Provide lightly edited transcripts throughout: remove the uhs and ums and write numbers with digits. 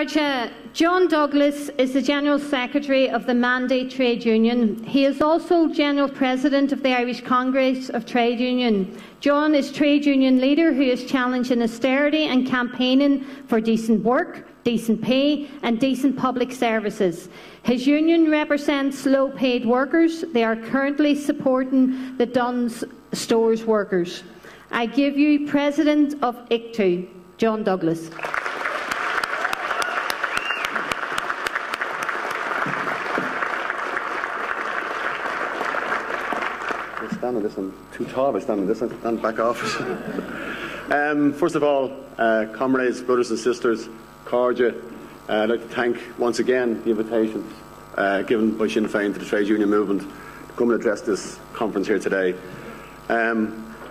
Garja, John Douglas is the General Secretary of the Mandate Trade Union. He is also General President of the Irish Congress of Trade Union. John is trade union leader who is challenging austerity and campaigning for decent work, decent pay and decent public services. His union represents low-paid workers. They are currently supporting the Dunn's Stores workers. I give you President of ICTU, John Douglas. Stand on this one. Too tall if I stand on this one. Stand back off. First of all, comrades, brothers and sisters, Garja, I'd like to thank once again the invitation given by Sinn Féin to the trade union movement to come and address this conference here today.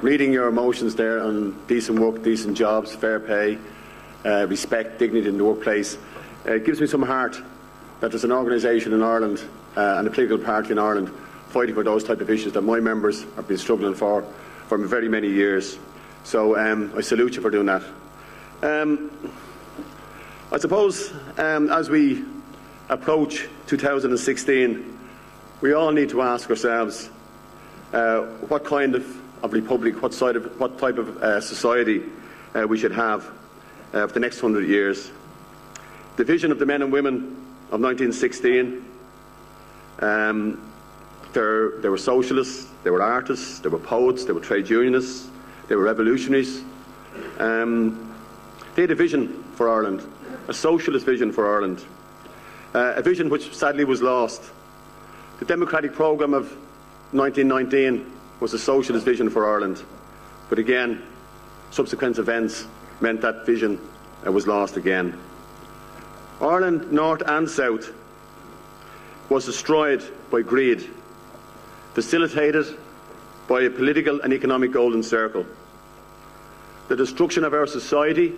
Reading your motions there on decent work, decent jobs, fair pay, respect, dignity in the workplace, it gives me some heart that there's an organisation in Ireland and a political party in Ireland fighting for those type of issues that my members have been struggling for very many years. So I salute you for doing that. I suppose as we approach 2016, we all need to ask ourselves what kind of republic, what type of society we should have for the next 100 years. The vision of the men and women of 1916, they were socialists, they were artists, they were poets, they were trade unionists, they were revolutionaries. They had a vision for Ireland, a socialist vision for Ireland, a vision which sadly was lost. The democratic programme of 1919 was a socialist vision for Ireland, but again, subsequent events meant that vision was lost again. Ireland, north and south, was destroyed by greed, facilitated by a political and economic golden circle. The destruction of our society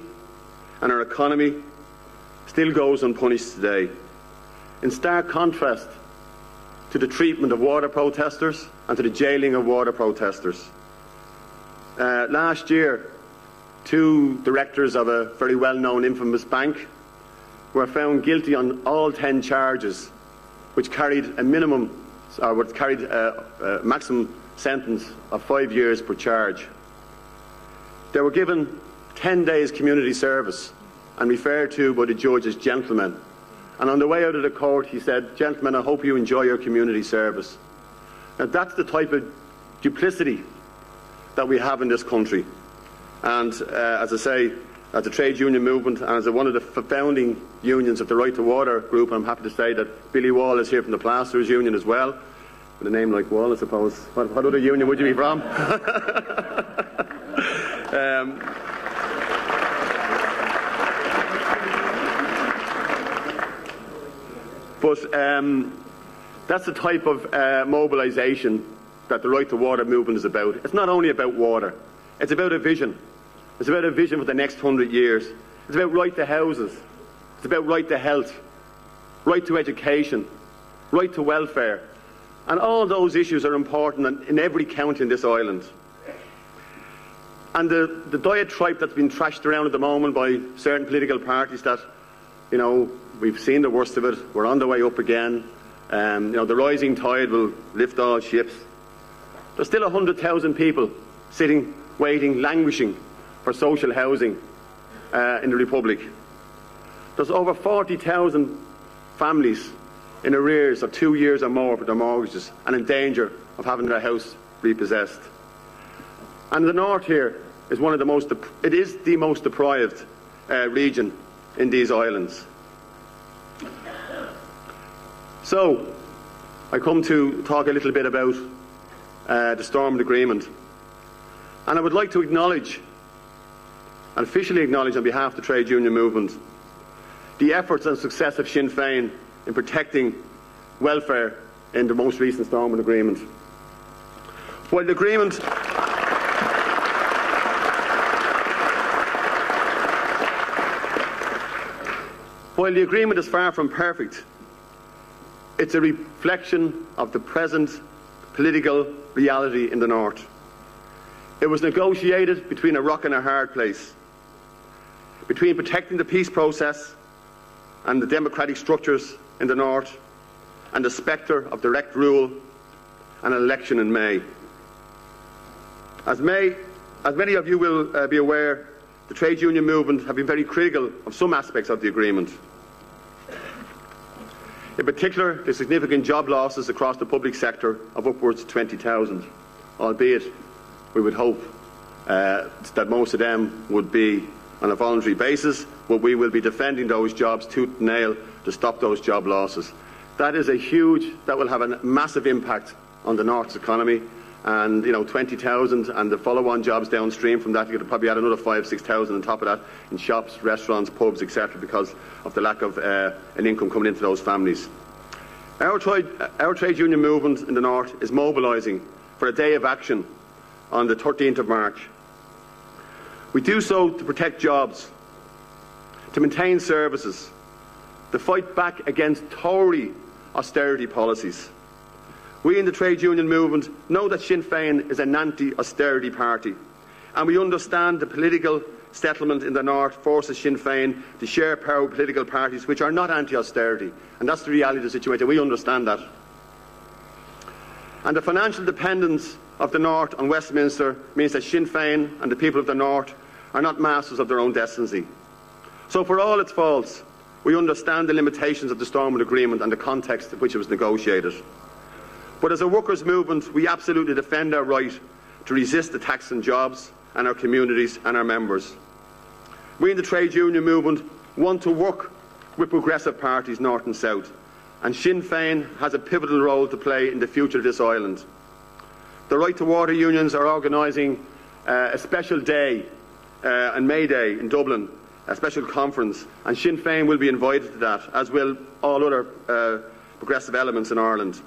and our economy still goes unpunished today, in stark contrast to the treatment of water protesters and to the jailing of water protesters. Last year, 2 directors of a very well-known infamous bank were found guilty on all 10 charges, which carried a maximum sentence of 5 years per charge. They were given 10 days community service and referred to by the judge as gentlemen. And on the way out of the court, he said, "Gentlemen, I hope you enjoy your community service." Now, that's the type of duplicity that we have in this country. And as I say, as a trade union movement and as one of the founding unions of the Right to Water group, I'm happy to say that Billy Wall is here from the Plasterers Union as well. With a name like Wall, I suppose. What other union would you be from? But that's the type of mobilisation that the Right to Water movement is about. It's not only about water, it's about a vision. It's about a vision for the next 100 years. It's about right to houses. It's about right to health, right to education, right to welfare. And all those issues are important in every county in this island. And the diatribe that's been trashed around at the moment by certain political parties that, you know, we've seen the worst of it, we're on the way up again, you know, the rising tide will lift all ships. There's still 100,000 people sitting, waiting, languishing for social housing in the Republic. There's over 40,000 families in arrears of 2 years or more for their mortgages and in danger of having their house repossessed. And the north here is one of the most, it is the most deprived region in these islands. So, I come to talk a little bit about the Stormont Agreement. And I would like to acknowledge, and officially acknowledge on behalf of the trade union movement, the efforts and success of Sinn Féin in protecting welfare in the most recent Stormont Agreement. While the agreement is far from perfect, it's a reflection of the present political reality in the north. It was negotiated between a rock and a hard place, between protecting the peace process and the democratic structures in the north, and the spectre of direct rule and an election in May. As many of you will be aware, the trade union movement have been very critical of some aspects of the agreement. In particular, the significant job losses across the public sector of upwards of 20,000, albeit we would hope that most of them would be on a voluntary basis, but we will be defending those jobs tooth and nail to stop those job losses. That will have a massive impact on the North's economy, and 20,000 and the follow-on jobs downstream from that, you could probably add another 5,000-6,000 on top of that in shops, restaurants, pubs, etc., because of the lack of an income coming into those families. Our trade union movement in the North is mobilising for a day of action on the 13th of March. We do so to protect jobs, to maintain services, to fight back against Tory austerity policies. We in the trade union movement know that Sinn Féin is an anti-austerity party, and we understand the political settlement in the North forces Sinn Féin to share power with political parties which are not anti-austerity, and that's the reality of the situation. We understand that. And the financial dependence of the North on Westminster means that Sinn Féin and the people of the North are not masters of their own destiny. So for all its faults, we understand the limitations of the Stormont Agreement and the context in which it was negotiated. But as a workers' movement, we absolutely defend our right to resist attacks on jobs and our communities and our members. We in the trade union movement want to work with progressive parties north and south, and Sinn Féin has a pivotal role to play in the future of this island. The Right to Water unions are organising a special day on May Day in Dublin, a special conference, and Sinn Féin will be invited to that, as will all other progressive elements in Ireland.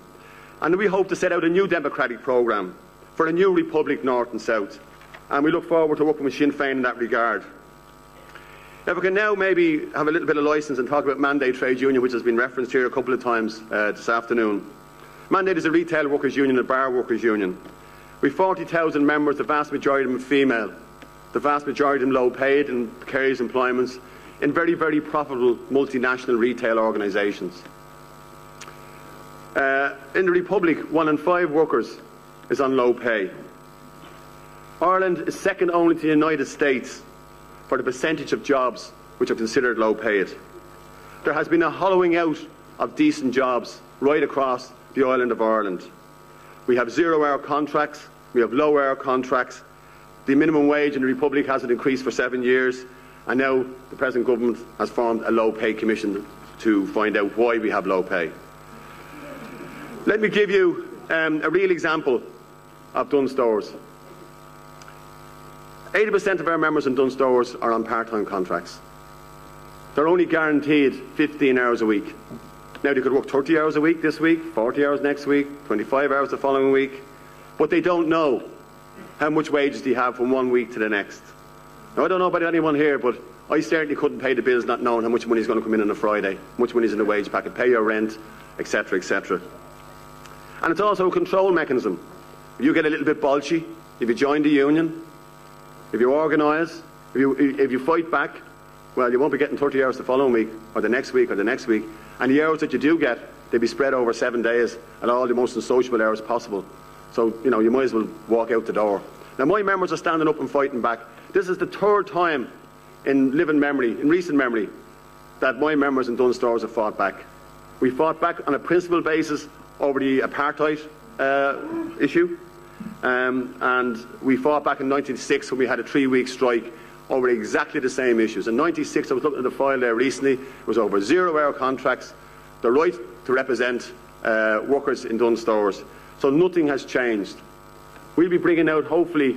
And we hope to set out a new democratic programme for a new republic north and south, and we look forward to working with Sinn Féin in that regard. If we can now maybe have a little bit of licence and talk about Mandate Trade Union, which has been referenced here a couple of times this afternoon. Mandate is a retail workers' union, a bar workers' union. We have 40,000 members, the vast majority of them female, the vast majority of them low paid and precarious employments in very, very profitable multinational retail organisations. In the Republic, 1 in 5 workers is on low pay. Ireland is second only to the United States for the percentage of jobs which are considered low paid. There has been a hollowing out of decent jobs right across the island of Ireland. We have 0-hour contracts, we have low-hour contracts. The minimum wage in the Republic hasn't increased for 7 years, and now the present government has formed a low pay commission to find out why we have low pay. Let me give you a real example of Dunnes Stores. 80% of our members in Dunnes Stores are on part-time contracts. They're only guaranteed 15 hours a week. Now, they could work 30 hours a week this week, 40 hours next week, 25 hours the following week, but they don't know how much wages they have from one week to the next. Now, I don't know about anyone here, but I certainly couldn't pay the bills not knowing how much money is going to come in on a Friday, how much money is in the wage packet, pay your rent, etc., etc. And it's also a control mechanism. If you get a little bit bolshy, if you join the union, if you organise, if you fight back, well, you won't be getting 30 hours the following week, or the next week, or the next week. And the hours that you do get, they'll be spread over 7 days at all the most unsociable hours possible. So, you might as well walk out the door. Now, my members are standing up and fighting back. This is the 3rd time in living memory, in recent memory, that my members in Dunnes Stores have fought back. We fought back on a principle basis over the apartheid issue, and we fought back in 1996 when we had a 3-week strike over exactly the same issues. In 1996, I was looking at the file there recently, it was over 0-hour contracts, the right to represent workers in Dunnes Stores. So nothing has changed. We'll be bringing out hopefully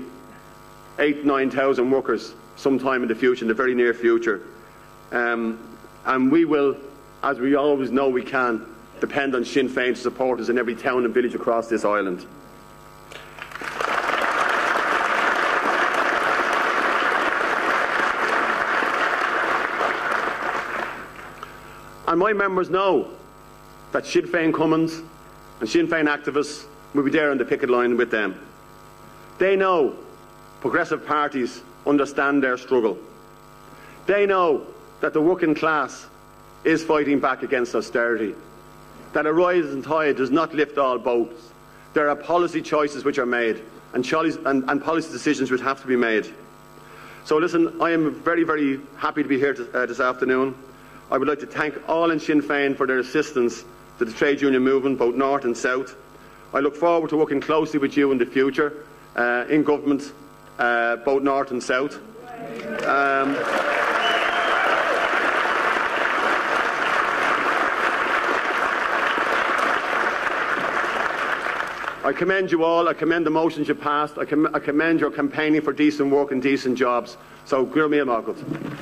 8,000-9,000 workers sometime in the future, in the very near future. And we will, as we always know we can, depend on Sinn Féin to support us in every town and village across this island. And my members know that Sinn Féin Cummins and Sinn Féin activists will be there on the picket line with them. They know progressive parties understand their struggle. They know that the working class is fighting back against austerity. That a rising tide does not lift all boats. There are policy choices which are made and policy decisions which have to be made. So listen, I am very, very happy to be here this afternoon. I would like to thank all in Sinn Féin for their assistance to the trade union movement, both north and south. I look forward to working closely with you in the future, in government, both north and south. I commend you all. I commend the motions you passed. I commend your campaigning for decent work and decent jobs. So, Gurmia Malcolm.